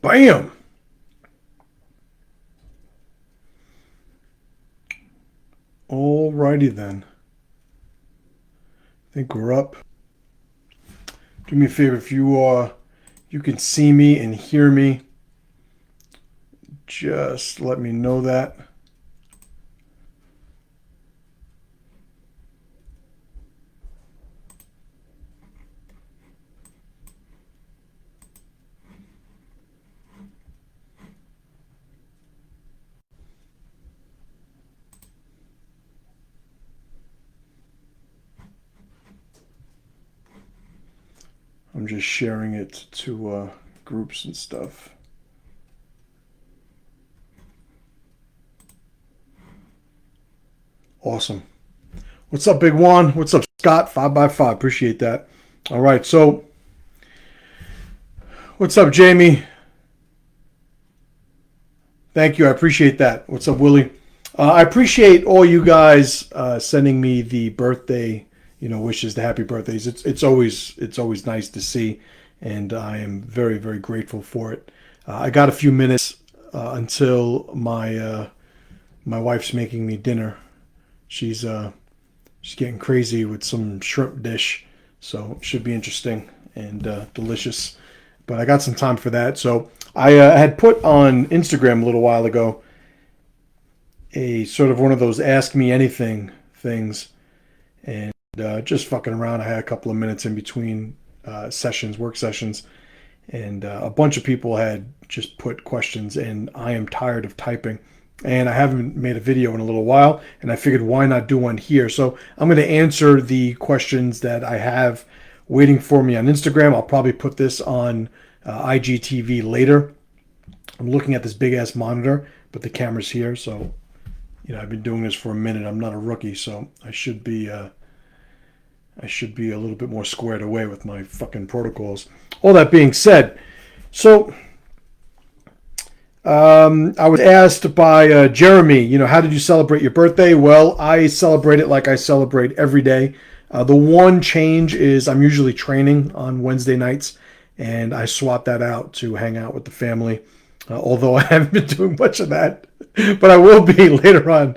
Bam! Alrighty then. I think we're up. Do me a favor if you can see me and hear me. Just let me know that. I'm just sharing it to groups and stuff. Awesome. What's up, Big Juan? What's up, Scott? 5x5. Appreciate that. All right. So, what's up, Jamie? Thank you. I appreciate that. What's up, Willie? I appreciate all you guys sending me the birthday, wishes, the happy birthdays. It's always nice to see, and I am very very grateful for it. I got a few minutes until my wife's making me dinner. She's getting crazy with some shrimp dish, so it should be interesting and delicious. But I got some time for that. So I had put on Instagram a little while ago a sort of one of those ask me anything things, and just fucking around. I had a couple of minutes in between work sessions, and a bunch of people had just put questions, and I am tired of typing. And I haven't made a video in a little while, and I figured why not do one here. So I'm going to answer the questions that I have waiting for me on Instagram. I'll probably put this on IGTV later. I'm looking at this big ass monitor, but the camera's here, so I've been doing this for a minute. I'm not a rookie, so I should be a little bit more squared away with my fucking protocols. All that being said, so I was asked by Jeremy, how did you celebrate your birthday? Well, I celebrate it like I celebrate every day. The one change is I'm usually training on Wednesday nights, and I swap that out to hang out with the family. Although I haven't been doing much of that, but I will be later on,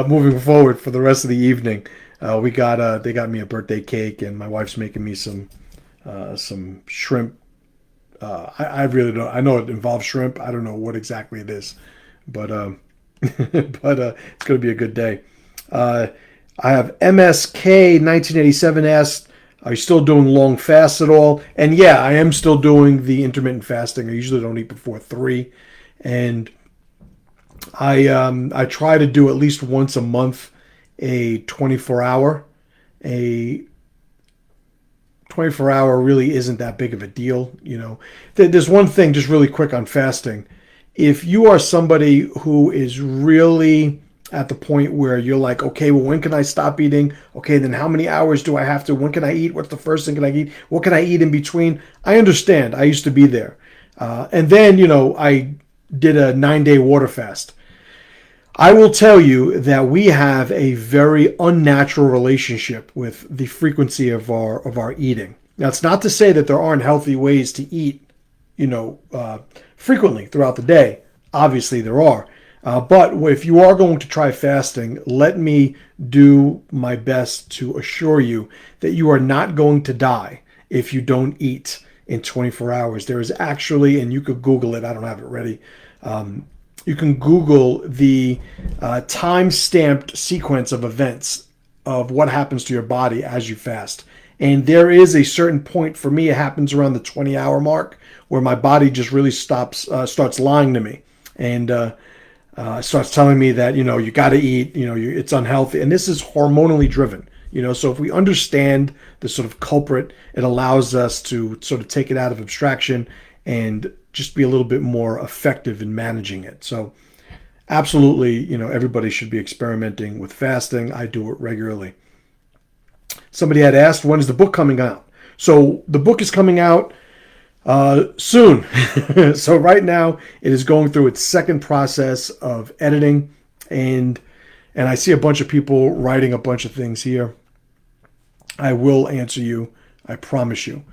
moving forward for the rest of the evening. They got me a birthday cake, and my wife's making me some shrimp. I really don't. I know it involves shrimp. I don't know what exactly it is, but it's going to be a good day. I have MSK 1987 asked, "Are you still doing long fasts at all?" And yeah, I am still doing the intermittent fasting. I usually don't eat before 3, and I try to do at least once a month a 24 hour. A 24 hour really isn't that big of a deal. There's one thing just really quick on fasting. If you are somebody who is really at the point where you're like, okay, well, when can I stop eating? Okay, then how many hours do I have to? When can I eat? What's the first thing can I eat? What can I eat in between? I understand. I used to be there. And then, I did a 9-day water fast. I will tell you that we have a very unnatural relationship with the frequency of our eating. Now, it's not to say that there aren't healthy ways to eat, frequently throughout the day. Obviously, there are. But if you are going to try fasting, let me do my best to assure you that you are not going to die if you don't eat in 24 hours. There is actually, and you could Google it, I don't have it ready. You can Google the time-stamped sequence of events of what happens to your body as you fast. And there is a certain point, for me, it happens around the 20-hour mark, where my body just really starts lying to me. And starts telling me that, you got to eat, it's unhealthy. And this is hormonally driven. So if we understand the sort of culprit, it allows us to sort of take it out of abstraction and just be a little bit more effective in managing it. So absolutely, everybody should be experimenting with fasting. I do it regularly. Somebody had asked, when is the book coming out? So the book is coming out soon. So right now it is going through its second process of editing, and I see a bunch of people writing a bunch of things here. I will answer you. I promise you.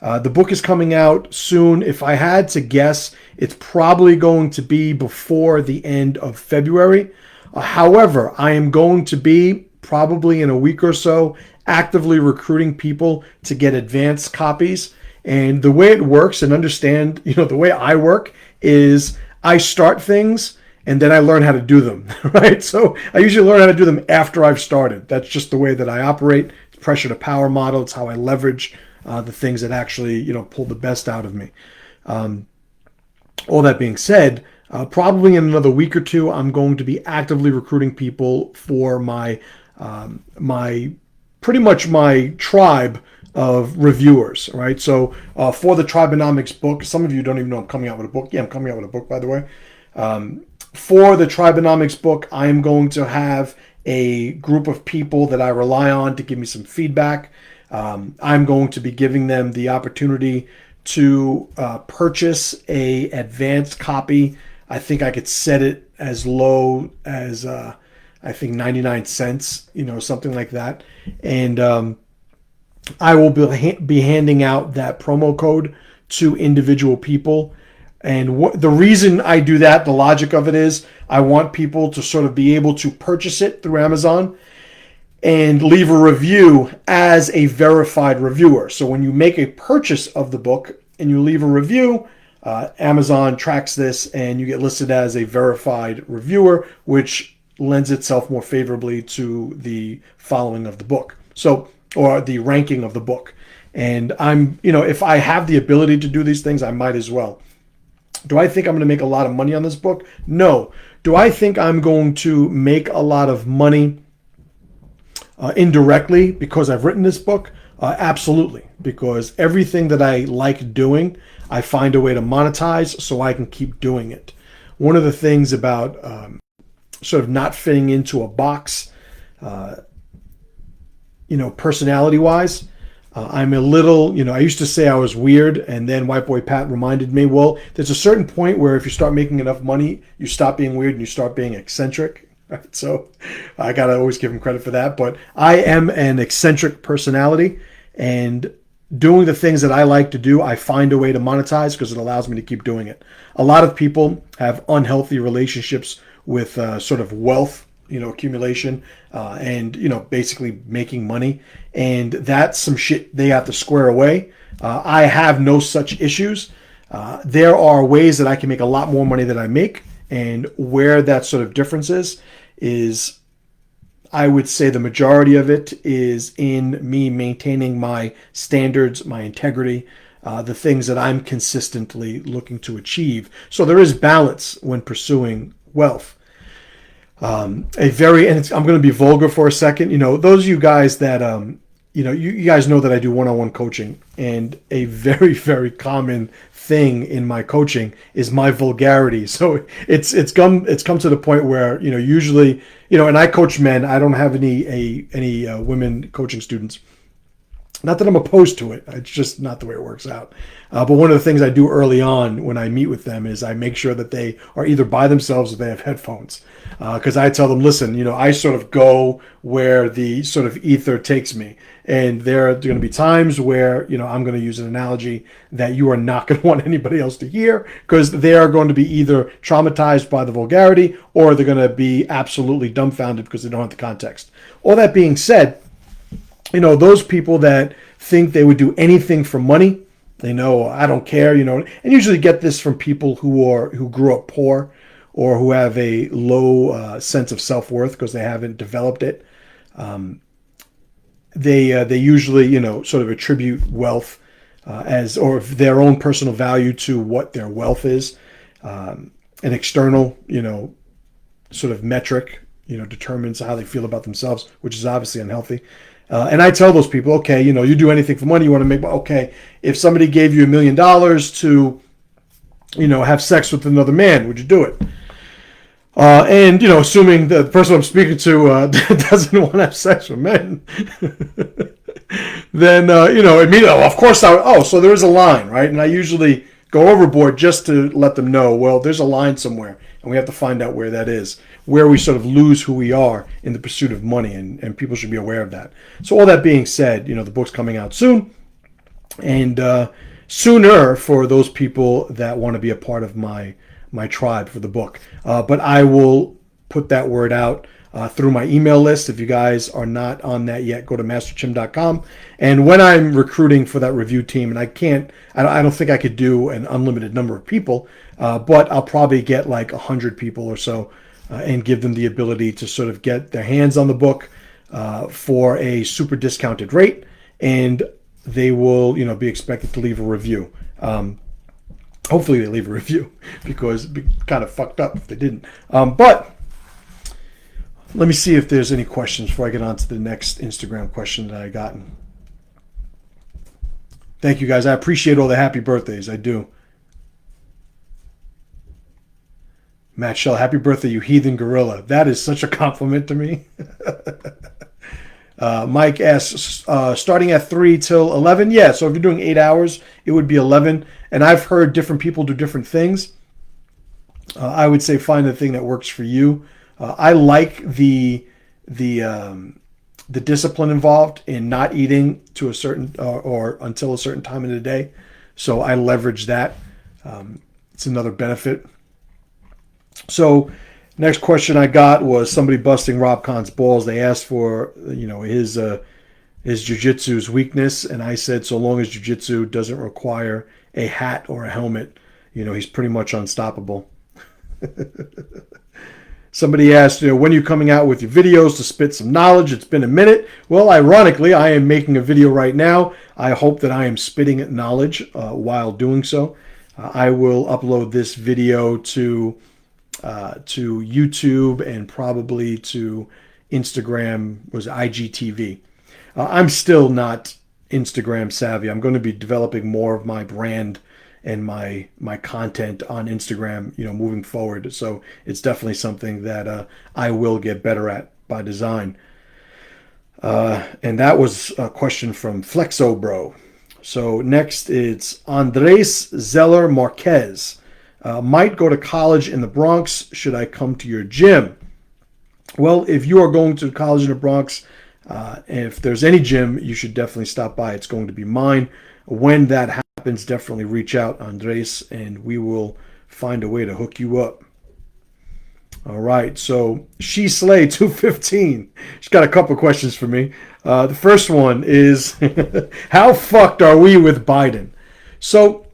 The book is coming out soon. If I had to guess, it's probably going to be before the end of February. However, I am going to be probably in a week or so actively recruiting people to get advanced copies. And the way it works, and understand, the way I work is I start things and then I learn how to do them, right? So I usually learn how to do them after I've started. That's just the way that I operate. It's pressure to power model. It's how I leverage the things that actually, pull the best out of me. All that being said, probably in another week or two, I'm going to be actively recruiting people for my pretty much my tribe of reviewers, right? So for the Tribenomics book, some of you don't even know I'm coming out with a book. Yeah, I'm coming out with a book, by the way. For the Tribenomics book, I am going to have a group of people that I rely on to give me some feedback. I'm going to be giving them the opportunity to purchase a advanced copy. I think I could set it as low as I think 99 cents, something like that. And I will be handing out that promo code to individual people. And the reason I do that, the logic of it is I want people to sort of be able to purchase it through Amazon and leave a review as a verified reviewer. So when you make a purchase of the book and you leave a review, Amazon tracks this and you get listed as a verified reviewer, which lends itself more favorably to the following of the book. So, or the ranking of the book. And I'm, if I have the ability to do these things, I might as well. Do I think I'm going to make a lot of money on this book? No. Do I think I'm going to make a lot of money indirectly because I've written this book? Absolutely. Because everything that I like doing, I find a way to monetize so I can keep doing it. One of the things about sort of not fitting into a box, personality-wise, I'm a little, I used to say I was weird, and then White Boy Pat reminded me, well, there's a certain point where if you start making enough money, you stop being weird and you start being eccentric. Right? So I got to always give him credit for that. But I am an eccentric personality, and doing the things that I like to do, I find a way to monetize because it allows me to keep doing it. A lot of people have unhealthy relationships with sort of wealth, accumulation, and, basically making money. And that's some shit they have to square away. I have no such issues. There are ways that I can make a lot more money than I make. And where that sort of difference is I would say the majority of it is in me maintaining my standards, my integrity, the things that I'm consistently looking to achieve. So there is balance when pursuing wealth. I'm going to be vulgar for a second. Those of you guys that, you guys know that I do one-on-one coaching, and a very, very common thing in my coaching is my vulgarity. So it's come to the point where, usually, and I coach men. I don't have any women coaching students. Not that I'm opposed to it. It's just not the way it works out. But one of the things I do early on when I meet with them is I make sure that they are either by themselves or they have headphones. Because I tell them, listen, I sort of go where the sort of ether takes me. And there are going to be times where, I'm going to use an analogy that you are not going to want anybody else to hear, because they are going to be either traumatized by the vulgarity or they're going to be absolutely dumbfounded because they don't have the context. All that being said, those people that think they would do anything for money, they know I don't care, and usually get this from people who grew up poor or who have a low sense of self-worth because they haven't developed it. They usually, sort of attribute wealth or their own personal value to what their wealth is. An external, sort of metric, determines how they feel about themselves, which is obviously unhealthy. And I tell those people, okay, you do anything for money, you want to make, okay, if somebody gave you $1 million to, have sex with another man, would you do it? And, assuming the person I'm speaking to doesn't want to have sex with men, then, immediately, of course so there is a line, right? And I usually go overboard just to let them know, well, there's a line somewhere, and we have to find out where that is, where we sort of lose who we are in the pursuit of money, and people should be aware of that. So all that being said, the book's coming out soon. and sooner for those people that want to be a part of my tribe for the book. But I will put that word out through my email list. If you guys are not on that yet, go to masterchim.com. And when I'm recruiting for that review team, and I don't think I could do an unlimited number of people, but I'll probably get like 100 people or so and give them the ability to sort of get their hands on the book for a super discounted rate. And they will, be expected to leave a review. Hopefully they leave a review, because it'd be kind of fucked up if they didn't. But let me see if there's any questions before I get on to the next Instagram question that I gotten. Thank you guys. I appreciate all the happy birthdays. I do. Matt Shell, happy birthday, you heathen gorilla. That is such a compliment to me. Mike asks, starting at 3 till 11? Yeah, so if you're doing 8 hours, it would be 11. And I've heard different people do different things. I would say find the thing that works for you. I like the discipline involved in not eating to a certain or until a certain time in the day. So I leverage that. It's another benefit. So next question I got was somebody busting Rob Kahn's balls. They asked for, his jiu-jitsu's weakness, and I said so long as jiu-jitsu doesn't require a hat or a helmet, he's pretty much unstoppable. Somebody asked, when are you coming out with your videos to spit some knowledge? It's been a minute. Well, ironically, I am making a video right now. I hope that I am spitting knowledge while doing so. I will upload this video to YouTube and probably to Instagram, was IGTV. I'm still not Instagram savvy. I'm going to be developing more of my brand and my content on Instagram, moving forward. So it's definitely something that I will get better at by design. And that was a question from Flexo Bro. So next it's Andres Zeller Marquez. Might go to college in the Bronx. Should I come to your gym? Well, if you are going to college in the Bronx, if there's any gym, you should definitely stop by. It's going to be mine. When that happens, definitely reach out, Andres, and we will find a way to hook you up. All right, so She Slay 215. She's got a couple questions for me. The first one is, how fucked are we with Biden? So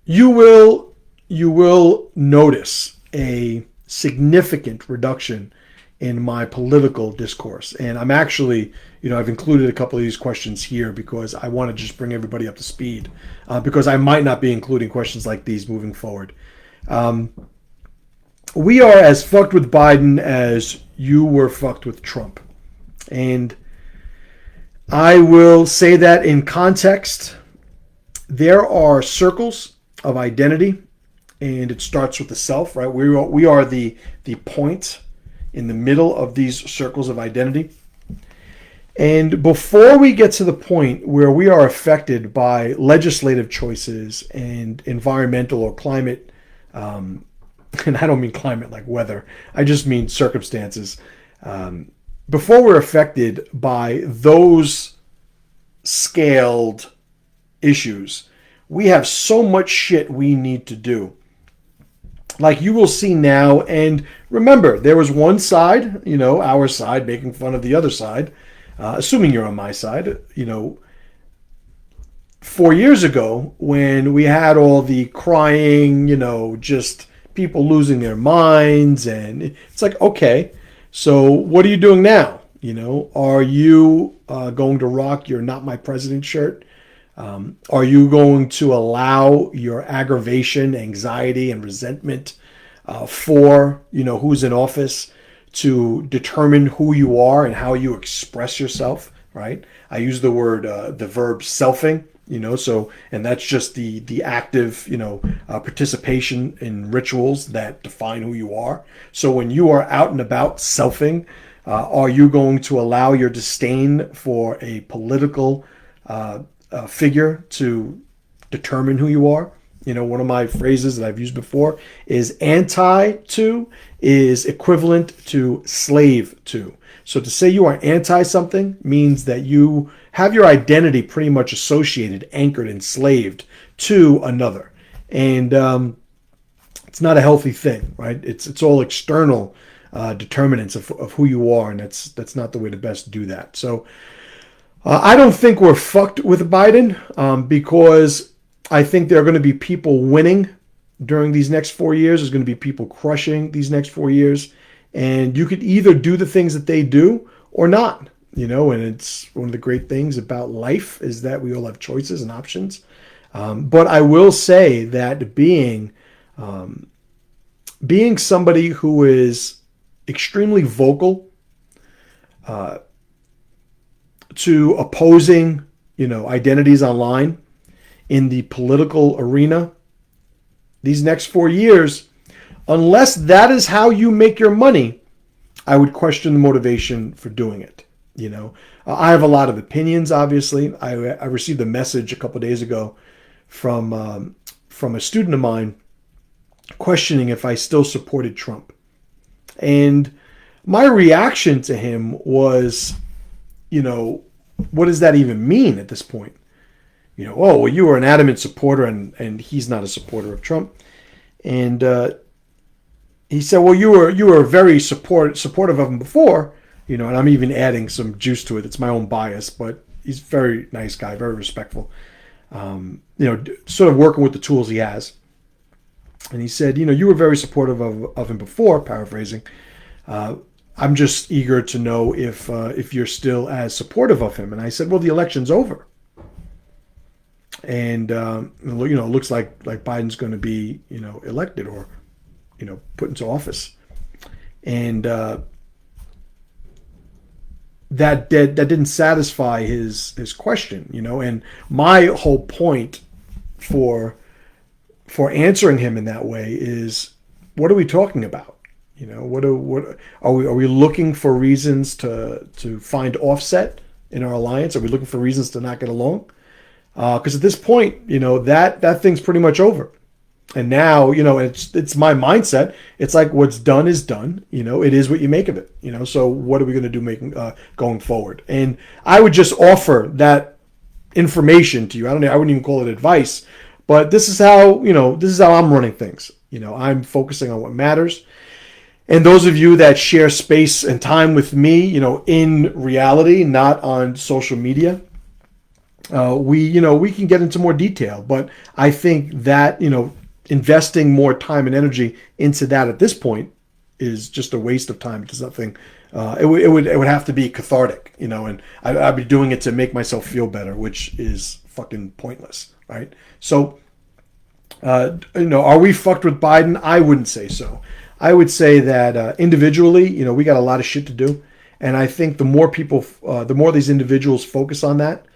you will notice a significant reduction in my political discourse. And I'm actually, I've included a couple of these questions here because I want to just bring everybody up to speed, because I might not be including questions like these moving forward. We are as fucked with Biden as you were fucked with Trump. And I will say that in context. There are circles of identity, and it starts with the self, right? We are the point in the middle of these circles of identity. And before we get to the point where we are affected by legislative choices and environmental or climate, and I don't mean climate like weather, I just mean circumstances. Before we're affected by those scaled issues, we have so much shit we need to do. Like you will see now, and remember, there was one side, our side, making fun of the other side, assuming you're on my side, 4 years ago when we had all the crying, just people losing their minds, and it's like, okay, so what are you doing now? Are you going to rock your Not My President shirt? Are you going to allow your aggravation, anxiety, and resentment for, who's in office to determine who you are and how you express yourself, right? I use the verb selfing, and that's just the active, participation in rituals that define who you are. So when you are out and about selfing, are you going to allow your disdain for a political figure to determine who you are? One of my phrases that I've used before is anti to is equivalent to slave to. So to say you are anti something means that you have your identity pretty much associated, anchored, enslaved to another. And it's not a healthy thing, right? It's all external determinants of who you are, and that's not the way to best do that. So I don't think we're fucked with Biden because I think there are going to be people winning during these next 4 years. There's going to be people crushing these next 4 years. And you could either do the things that they do or not, and it's one of the great things about life is that we all have choices and options. But I will say that being somebody who is extremely vocal to opposing, identities online in the political arena these next 4 years, unless that is how you make your money, I would question the motivation for doing it. I have a lot of opinions, obviously. I received a message a couple of days ago from a student of mine questioning if I still supported Trump. And my reaction to him was, what does that even mean at this point? Oh, well, you were an adamant supporter and he's not a supporter of Trump. And he said, well, you were very supportive of him before, and I'm even adding some juice to it. It's my own bias, but he's a very nice guy, very respectful, sort of working with the tools he has. And he said, you were very supportive of him before, paraphrasing. I'm just eager to know if you're still as supportive of him. And I said, well, the election's over. And, it looks like Biden's going to be, elected or, put into office. And that didn't satisfy his question, and my whole point for answering him in that way is, what are we talking about? What are we looking for reasons to find offset in our alliance? Are we looking for reasons to not get along? Because at this point, that thing's pretty much over. And now, it's my mindset. It's like what's done is done. It is what you make of it. So what are we going to do going forward? And I would just offer that information to you. I wouldn't even call it advice, but this is how I'm running things. I'm focusing on what matters. And those of you that share space and time with me, in reality, not on social media, we can get into more detail. But I think that, investing more time and energy into that at this point is just a waste of time. It's nothing. It would have to be cathartic, and I'd be doing it to make myself feel better, which is fucking pointless, right? So, are we fucked with Biden? I wouldn't say so. I would say that individually, we got a lot of shit to do, and I think the more these individuals focus on that,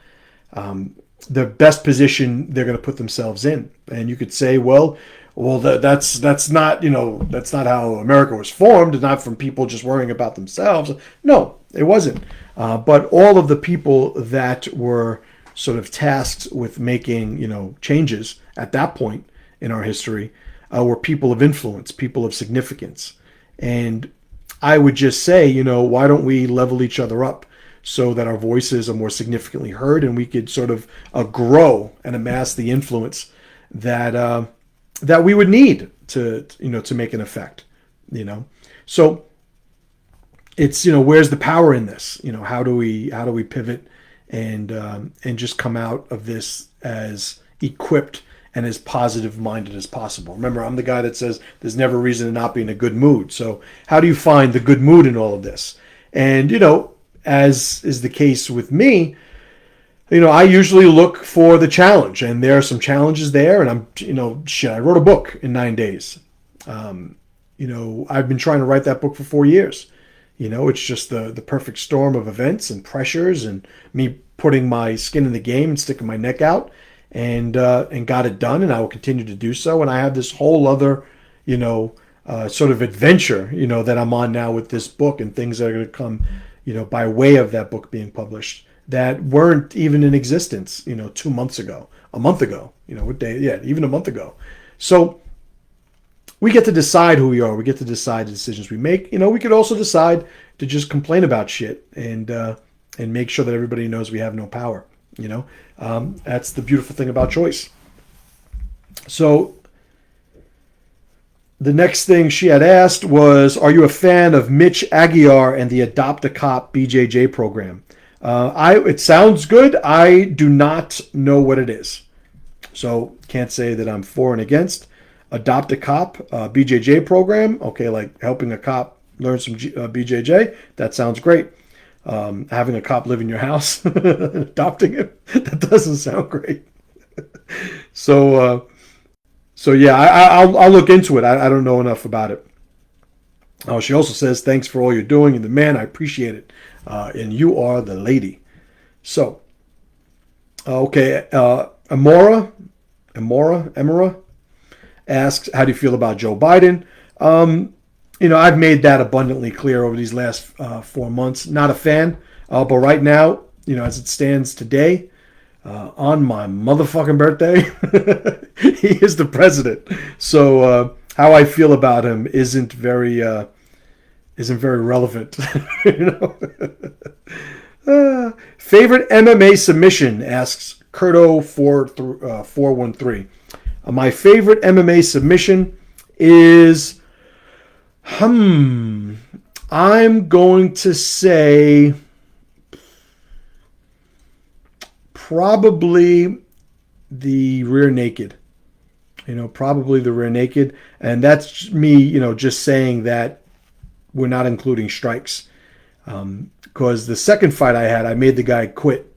the best position they're going to put themselves in. And you could say, well, that's not how America was formed, not from people just worrying about themselves. No, it wasn't. But all of the people that were sort of tasked with making, changes at that point in our history were people of influence, people of significance. And I would just say, why don't we level each other up so that our voices are more significantly heard, and we could sort of grow and amass the influence that we would need to make an effect. So it's where's the power in this? How do we pivot and just come out of this as equipped and as positive minded as possible? Remember, I'm the guy that says there's never reason to not be in a good mood. So how do you find the good mood in all of this? And as is the case with me, I usually look for the challenge, and there are some challenges there. And I wrote a book in 9 days. I've been trying to write that book for 4 years. It's just the perfect storm of events and pressures, and me putting my skin in the game and sticking my neck out, and got it done. And I will continue to do so. And I have this whole other, sort of adventure, that I'm on now with this book, and things that are going to come, by way of that book being published that weren't even in existence, 2 months ago, a month ago, even a month ago. So we get to decide who we are. We get to decide the decisions we make. We could also decide to just complain about shit and and make sure that everybody knows we have no power. That's the beautiful thing about choice. So the next thing she had asked was, are you a fan of Mitch Aguiar and the Adopt a Cop BJJ program? It sounds good. I do not know what it is. So can't say that I'm for and against. Adopt a Cop BJJ program. Okay, like helping a cop learn some BJJ. That sounds great. Having a cop live in your house, adopting him, that doesn't sound great. So yeah, I'll look into it. I don't know enough about it. Oh, she also says, thanks for all you're doing. And the man, I appreciate it. And you are the lady. So, okay. Amora asks, how do you feel about Joe Biden? I've made that abundantly clear over these last 4 months. Not a fan. But right now, as it stands today, on my motherfucking birthday, he is the president. So how I feel about him isn't very relevant. Favorite MMA submission, asks Curto413. My favorite MMA submission is I'm going to say probably the rear naked. Probably the rear naked. And that's me, just saying that we're not including strikes. Because the second fight I had, I made the guy quit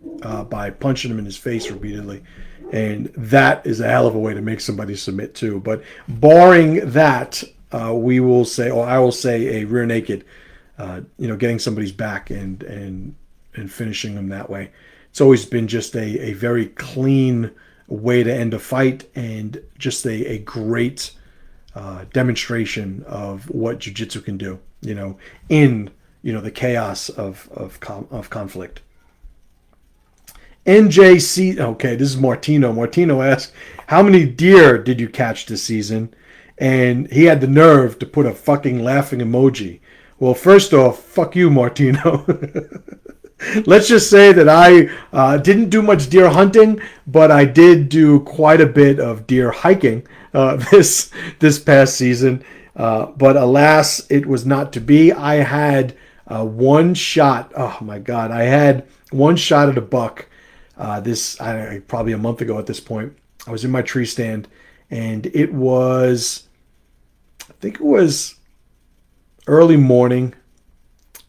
by punching him in his face repeatedly. And that is a hell of a way to make somebody submit too. But barring that, we will say, or I will say, a rear naked, getting somebody's back and finishing them that way. It's always been just a very clean way to end a fight, and just a great demonstration of what jiu-jitsu can do, in the chaos of conflict. NJC, okay, this is Martino. Martino asked, how many deer did you catch this season? And he had the nerve to put a fucking laughing emoji. Well, first off, fuck you, Martino. Let's just say that I didn't do much deer hunting, but I did do quite a bit of deer hiking this past season. But alas, it was not to be. I had one shot. Oh my God. I had one shot at a buck probably a month ago at this point. I was in my tree stand, and I think it was early morning,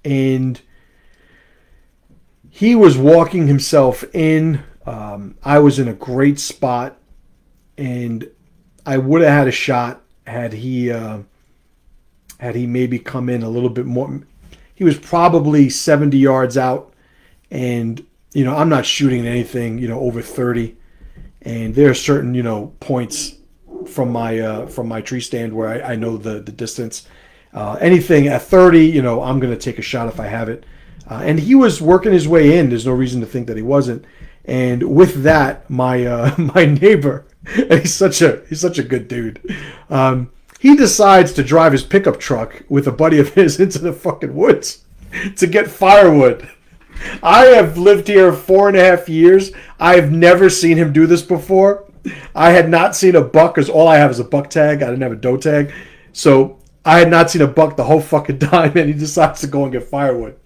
and he was walking himself in. I was in a great spot, and I would have had a shot had he maybe come in a little bit more. He was probably 70 yards out, and I'm not shooting anything over 30, and there are certain points from my tree stand where I know the distance. Anything at 30, I'm going to take a shot if I have it. And he was working his way in. There's no reason to think that he wasn't. And with that, my my neighbor, and he's such a good dude. He decides to drive his pickup truck with a buddy of his into the fucking woods to get firewood. I have lived here 4.5 years. I've never seen him do this before. I had not seen a buck, because all I have is a buck tag. I didn't have a doe tag. So I had not seen a buck the whole fucking time, and he decides to go and get firewood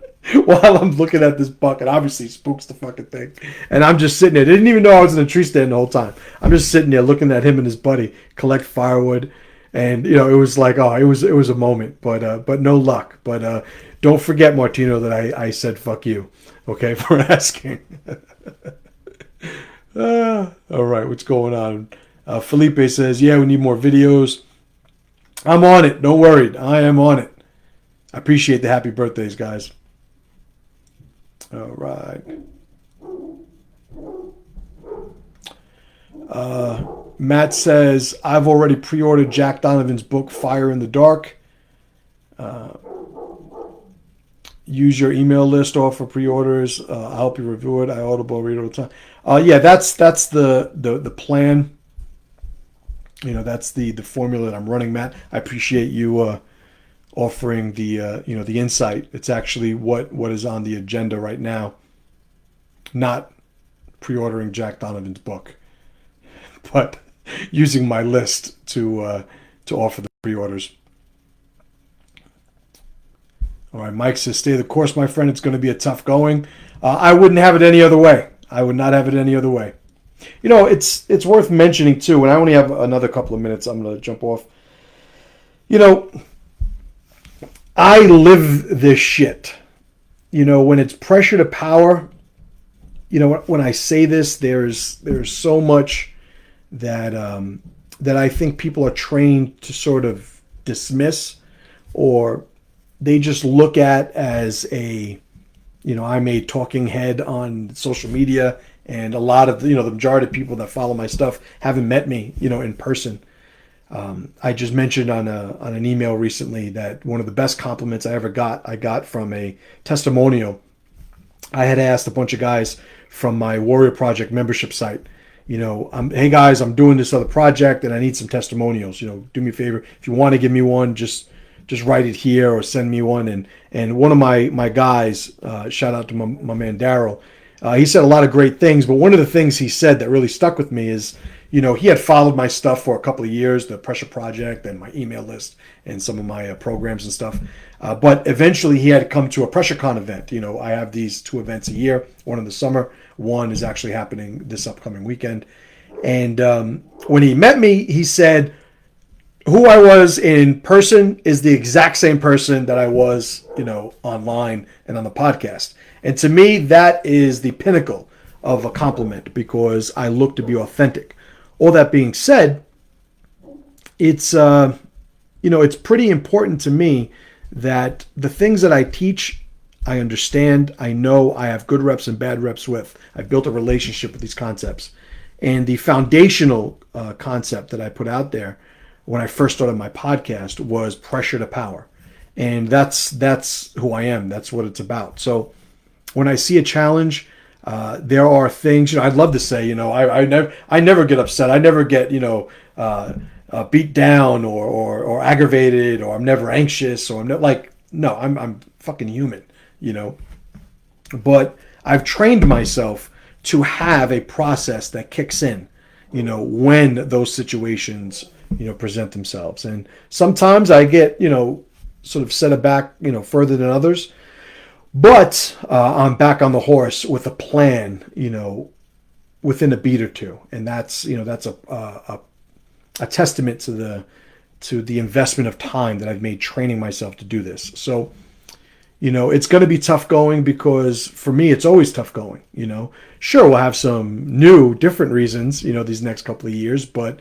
while I'm looking at this buck, and obviously spooks the fucking thing. And I'm just sitting there. They didn't even know I was in a tree stand the whole time. I'm just sitting there looking at him and his buddy collect firewood. And, it was like, it was a moment, but no luck. But don't forget, Martino, that I said fuck you, okay, for asking. All right, what's going on? Felipe says, yeah, we need more videos. I'm on it. Don't worry. I am on it. I appreciate the happy birthdays, guys. All right. Matt says, I've already pre-ordered Jack Donovan's book, Fire in the Dark. Use your email list, offer pre-orders. I'll help you review it. I Audible read all the time. Yeah, that's the plan. That's the formula that I'm running, Matt. I appreciate you offering the the insight. It's actually what is on the agenda right now. not pre-ordering Jack Donovan's book, but using my list to offer the pre-orders. All right, Mike says, stay the course, my friend. It's going to be a tough going. I wouldn't have it any other way. I would not have it any other way. You know, it's worth mentioning, too, and I only have another couple of minutes. I'm going to jump off. You know, I live this shit. You know, when it's pressure to power, you know, when I say this, there's so much that that I think people are trained to sort of dismiss, or they just look at as a, you know, I'm a talking head on social media, and a lot of, you know, the majority of people that follow my stuff haven't met me, you know, in person. I just mentioned on an email recently that one of the best compliments I got from a testimonial. I had asked a bunch of guys from my Warrior Project membership site, you know, hey guys, I'm doing this other project and I need some testimonials. You know, do me a favor, if you want to give me one, just write it here or send me one. And one of my guys, shout out to my man Daryl, he said a lot of great things, but one of the things he said that really stuck with me is, you know, he had followed my stuff for a couple of years, the Pressure Project and my email list and some of my programs and stuff. But eventually he had come to a PressureCon event. You know, I have these 2 events a year, one in the summer, one is actually happening this upcoming weekend. And when he met me, he said, who I was in person is the exact same person that I was, you know, online and on the podcast. And to me, that is the pinnacle of a compliment because I look to be authentic. All that being said, it's, you know, it's pretty important to me that the things that I teach, I understand, I know, I have good reps and bad reps with. I've built a relationship with these concepts. And the foundational concept that I put out there when I first started my podcast was pressure to power. And that's who I am. That's what it's about. So when I see a challenge, there are things, you know, I'd love to say, you know, I never get upset. I never get, you know, beat down or aggravated, or I'm never anxious, or I'm not like, no, I'm fucking human, you know. But I've trained myself to have a process that kicks in, you know, when those situations, you know, present themselves. And sometimes I get, you know, sort of set it back, you know, further than others. But I'm back on the horse with a plan, you know, within a beat or two, and that's, you know, that's a testament to the investment of time that I've made training myself to do this. So, you know, it's going to be tough going because for me, it's always tough going. You know, sure, we'll have some new, different reasons, you know, these next couple of years, but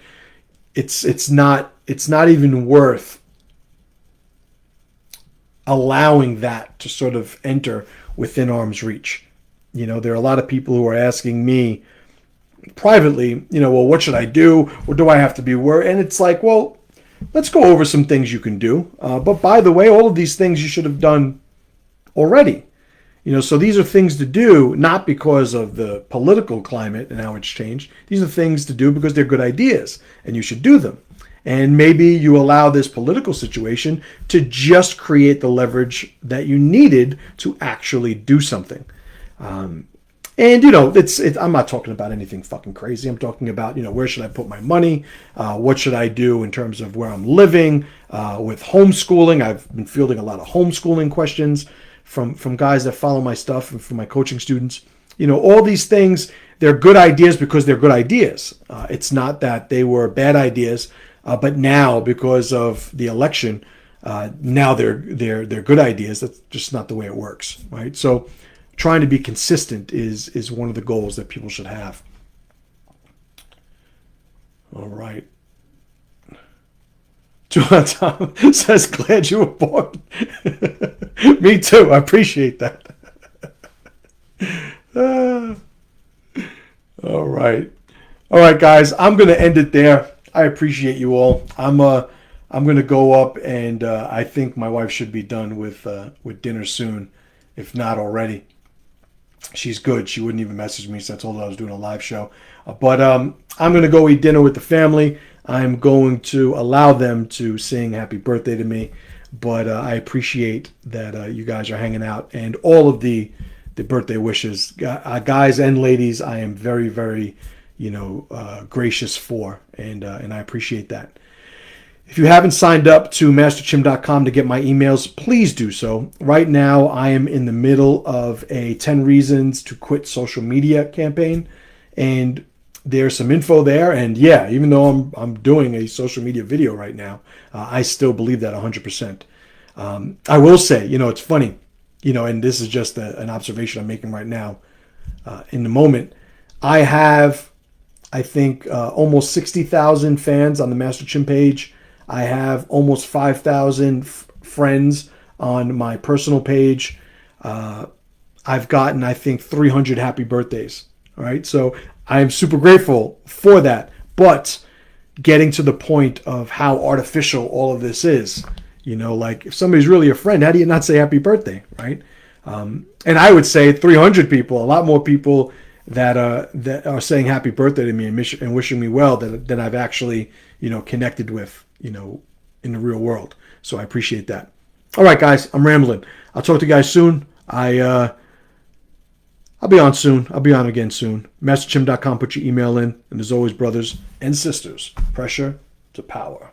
it's not even worth allowing that to sort of enter within arm's reach. You know, there are a lot of people who are asking me privately, you know, well, what should I do? Or do I have to be worried? And it's like, well, let's go over some things you can do. But by the way, all of these things you should have done already. You know, so these are things to do, not because of the political climate and how it's changed. These are things to do because they're good ideas and you should do them. And maybe you allow this political situation to just create the leverage that you needed to actually do something. And, you know, I'm not talking about anything fucking crazy. I'm talking about, you know, where should I put my money? What should I do in terms of where I'm living? With homeschooling, I've been fielding a lot of homeschooling questions from guys that follow my stuff and from my coaching students. You know, all these things, they're good ideas because they're good ideas. It's not that they were bad ideas. But now, because of the election, now they're good ideas. That's just not the way it works, right? So, trying to be consistent is one of the goals that people should have. All right. Tom says, "Glad you were born." Me too. I appreciate that. All right, guys. I'm gonna end it there. I appreciate you all. I'm going to go up, and I think my wife should be done with dinner soon, if not already. She's good. She wouldn't even message me, so I told her I was doing a live show. But I'm going to go eat dinner with the family. I'm going to allow them to sing happy birthday to me. But I appreciate that you guys are hanging out, and all of the the birthday wishes. Guys and ladies, I am very, very, gracious for, and I appreciate that. If you haven't signed up to masterchim.com to get my emails, please do so. Right now, I am in the middle of a 10 Reasons to Quit Social Media campaign, and there's some info there. And yeah, even though I'm doing a social media video right now, I still believe that 100%. I will say, it's funny, and this is just an observation I'm making right now. In the moment, I have, I think, almost 60,000 fans on the Master Chim page. I have almost 5,000 friends on my personal page. I've gotten, I think, 300 happy birthdays. All right. So I am super grateful for that. But getting to the point of how artificial all of this is, like if somebody's really a friend, how do you not say happy birthday? Right. And I would say 300 people, a lot more people that are saying happy birthday to me and wishing me well than I've actually, connected with, in the real world. So I appreciate that. All right, guys, I'm rambling. I'll talk to you guys soon. I'll be on soon. I'll be on again soon. MasterChim.com, put your email in. And as always, brothers and sisters, pressure to power.